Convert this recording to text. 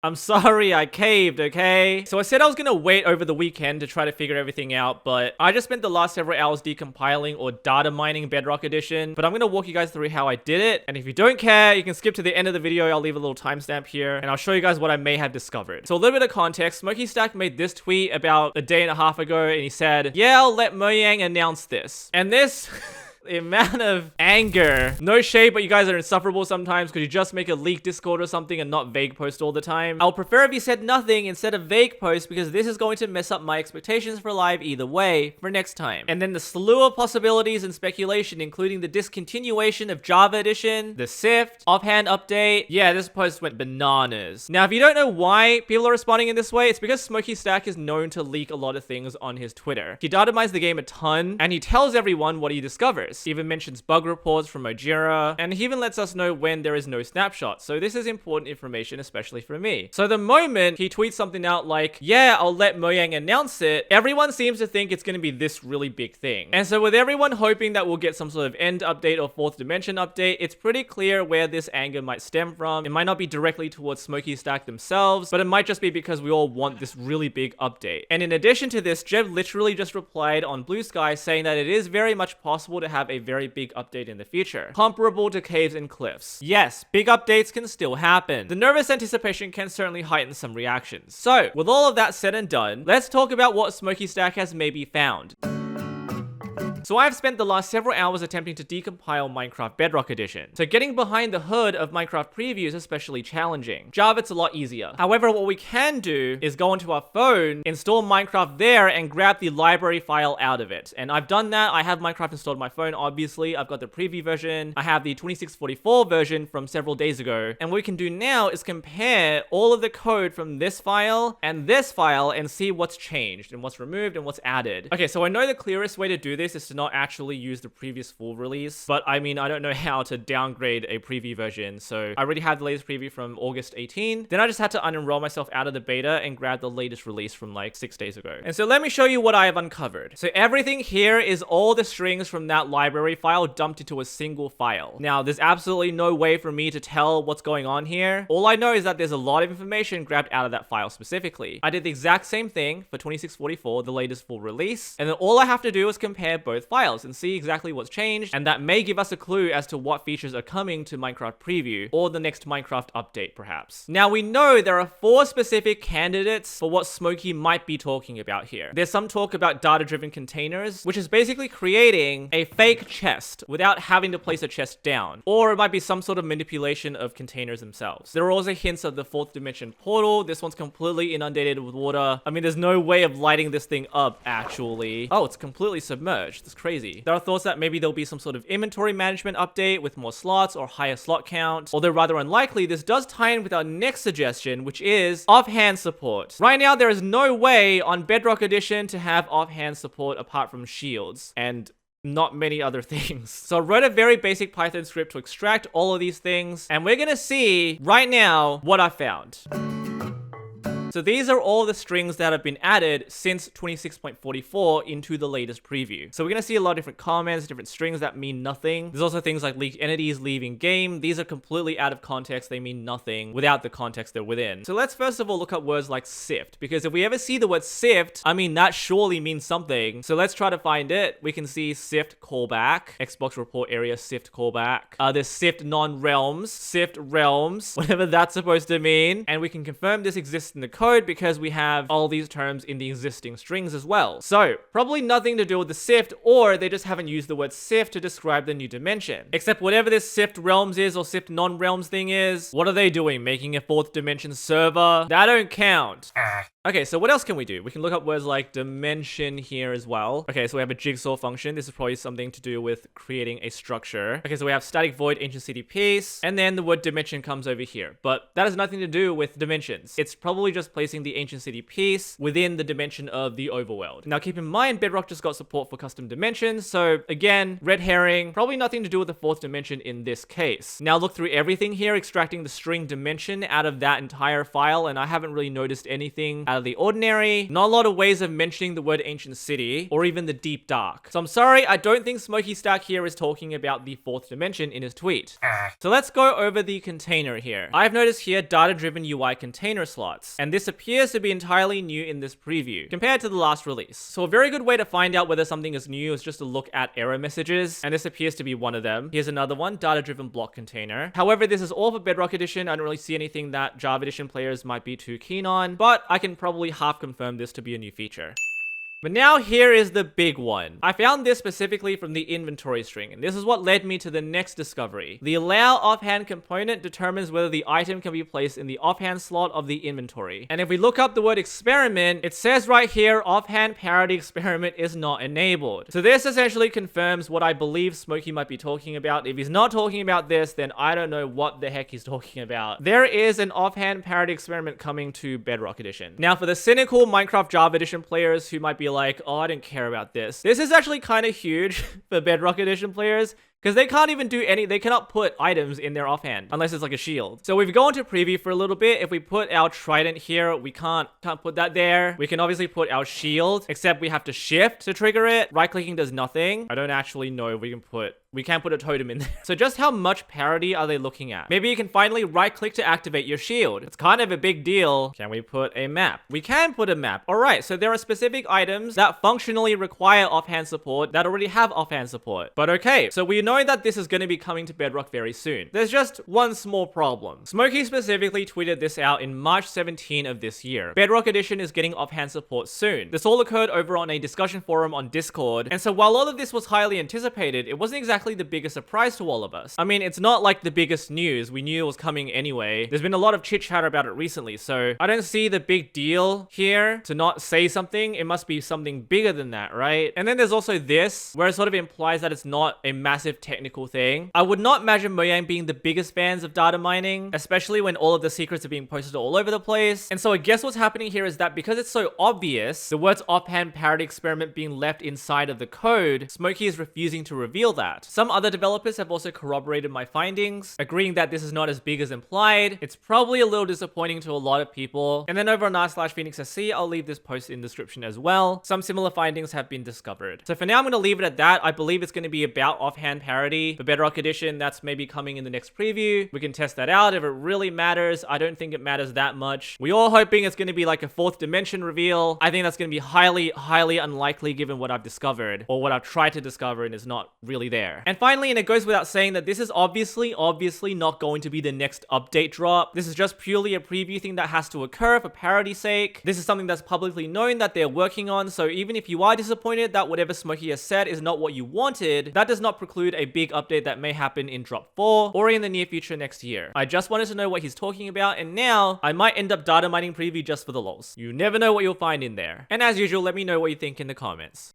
I'm sorry I caved, okay? So I said I was gonna wait over the weekend to try to figure everything out, but I just spent the last several hours decompiling or data mining Bedrock Edition, but I'm gonna walk you guys through how I did it, and if you don't care, you can skip to the end of the video. I'll leave a little timestamp here, and I'll show you guys what I may have discovered. So a little bit of context, Smokey Stack made this tweet about a day and a half ago, and he said, yeah, I'll let Mojang announce this. And this... the amount of anger. No shade, but you guys are insufferable sometimes. Could you just make a leaked Discord or something and not vague post all the time? I'll prefer if you said nothing instead of vague post, because this is going to mess up my expectations for live either way for next time. And then the slew of possibilities and speculation, including the discontinuation of Java Edition, the SIFT, offhand update. Yeah, this post went bananas. Now, if you don't know why people are responding in this way, it's because Smokey Stack is known to leak a lot of things on his Twitter. He datamized the game a ton, and he tells everyone what he discovers. He even mentions bug reports from Mojira, and he even lets us know when there is no snapshot. So this is important information, especially for me. So the moment he tweets something out like, yeah, I'll let Mojang announce it, everyone seems to think it's going to be this really big thing. And so with everyone hoping that we'll get some sort of end update or fourth dimension update, it's pretty clear where this anger might stem from. It might not be directly towards Smokey Stack themselves, but it might just be because we all want this really big update. And in addition to this, Jeb literally just replied on Blue Sky saying that it is very much possible to have a very big update in the future, comparable to Caves and Cliffs. Yes, big updates can still happen. The nervous anticipation can certainly heighten some reactions. So, with all of that said and done, let's talk about what Smokey Stack has maybe found. So I've spent the last several hours attempting to decompile Minecraft Bedrock Edition. So getting behind the hood of Minecraft Preview is especially challenging. Java, it's a lot easier. However, what we can do is go onto our phone, install Minecraft there, and grab the library file out of it. And I've done that. I have Minecraft installed on my phone, obviously. I've got the preview version. I have the 2644 version from several days ago. And what we can do now is compare all of the code from this file and see what's changed and what's removed and what's added. Okay, so I know the clearest way to do this is to not actually use the previous full release, but I mean, I don't know how to downgrade a preview version, so I already have the latest preview from August 18. Then I just had to unenroll myself out of the beta and grab the latest release from like 6 days ago. And so let me show you what I have uncovered. So everything here is all the strings from that library file dumped into a single file. Now, there's absolutely no way for me to tell what's going on here. All I know is that there's a lot of information grabbed out of that file specifically. I did the exact same thing for 2644, the latest full release, and then all I have to do is compare both files and see exactly what's changed, and that may give us a clue as to what features are coming to Minecraft Preview or the next Minecraft update perhaps. Now we know there are 4 specific candidates for what Smokey might be talking about here. There's some talk about data-driven containers, which is basically creating a fake chest without having to place a chest down, or it might be some sort of manipulation of containers themselves. There are also hints of the 4th dimension portal. This one's completely inundated with water. I mean, there's no way of lighting this thing up actually. Oh, it's completely submerged. That's crazy. There are thoughts that maybe there'll be some sort of inventory management update with more slots or higher slot count, although rather unlikely. This does tie in with our next suggestion, which is offhand support. Right now, there is no way on Bedrock Edition to have offhand support apart from shields, and not many other things. So I wrote a very basic Python script to extract all of these things, and we're gonna see right now what I found. So these are all the strings that have been added since 26.44 into the latest preview. So we're going to see a lot of different comments, different strings that mean nothing. There's also things like leaked entities leaving game. These are completely out of context. They mean nothing without the context they're within. So let's first of all look at words like sift, because if we ever see the word sift, I mean, that surely means something. So let's try to find it. We can see sift callback, Xbox report area sift callback. There's sift non-realms, sift realms, whatever that's supposed to mean. And we can confirm this exists in the code because we have all these terms in the existing strings as well. So probably nothing to do with the sift, or they just haven't used the word sift to describe the new dimension. Except whatever this sift realms is or sift non-realms thing is, what are they doing? Making a 4th dimension server? That don't count. Okay, so what else can we do? We can look up words like dimension here as well. Okay, so we have a jigsaw function. This is probably something to do with creating a structure. Okay, so we have static void ancient city piece, and then the word dimension comes over here. But that has nothing to do with dimensions. It's probably just placing the ancient city piece within the dimension of the overworld. Now keep in mind, Bedrock just got support for custom dimensions, so again, red herring, probably nothing to do with the 4th dimension in this case. Now look through everything here, extracting the string dimension out of that entire file, and I haven't really noticed anything out of the ordinary. Not a lot of ways of mentioning the word ancient city or even the deep dark. So I'm sorry, I don't think Smokey Stack here is talking about the fourth dimension in his tweet. So let's go over the container here. I've noticed here data-driven UI container slots, and this appears to be entirely new in this preview compared to the last release. So a very good way to find out whether something is new is just to look at error messages, and this appears to be one of them. Here's another one, data-driven block container. However, this is all for Bedrock Edition. I don't really see anything that Java Edition players might be too keen on, but I can probably half confirm this to be a new feature. But now here is the big one. I found this specifically from the inventory string, and this is what led me to the next discovery. The allow offhand component determines whether the item can be placed in the offhand slot of the inventory. And if we look up the word experiment, it says right here, offhand parody experiment is not enabled. So this essentially confirms what I believe Smokey might be talking about. If he's not talking about this, then I don't know what the heck he's talking about. There is an offhand parody experiment coming to Bedrock Edition. Now for the cynical Minecraft Java Edition players who might be like, oh, I don't care about this. This is actually kind of huge for Bedrock Edition players, because they can't even do they cannot put items in their offhand unless it's like a shield. So we've gone to preview for a little bit. If we put our trident here, we can't put that there. We can obviously put our shield, except we have to shift to trigger it. Right clicking does nothing. I don't actually know if we can't put a totem in there. So just how much parody are they looking at? Maybe you can finally right click to activate your shield. It's kind of a big deal. Can we put a map? We can put a map. All right, so there are specific items that functionally require offhand support that already have offhand support. But okay, so we know that this is going to be coming to Bedrock very soon. There's just one small problem. Smokey specifically tweeted this out in March 17 of this year. Bedrock Edition is getting offhand support soon. This all occurred over on a discussion forum on Discord. And so while all of this was highly anticipated, it wasn't exactly the biggest surprise to all of us. I mean, it's not like the biggest news. We knew it was coming anyway. There's been a lot of chit chat about it recently, so I don't see the big deal here to not say something. It must be something bigger than that, right? And then there's also this, where it sort of implies that it's not a massive technical thing. I would not imagine Mojang being the biggest fans of data mining, especially when all of the secrets are being posted all over the place. And so I guess what's happening here is that because it's so obvious, the words offhand parody experiment being left inside of the code, Smokey is refusing to reveal that. Some other developers have also corroborated my findings, agreeing that this is not as big as implied. It's probably a little disappointing to a lot of people. And then over on r/PhoenixSC, I'll leave this post in the description as well. Some similar findings have been discovered. So for now, I'm going to leave it at that. I believe it's going to be about offhand parody for Bedrock Edition. That's maybe coming in the next preview. We can test that out. If it really matters, I don't think it matters that much. We're all hoping it's going to be like a fourth dimension reveal. I think that's going to be highly, highly unlikely given what I've discovered or what I've tried to discover and is not really there. And finally, and it goes without saying that this is obviously not going to be the next update drop. This is just purely a preview thing that has to occur for parody's sake. This is something that's publicly known that they're working on, so even if you are disappointed that whatever Smokey has said is not what you wanted, that does not preclude a big update that may happen in drop 4 or in the near future next year. I just wanted to know what he's talking about, and now I might end up data mining preview just for the lols. You never know what you'll find in there. And as usual, let me know what you think in the comments.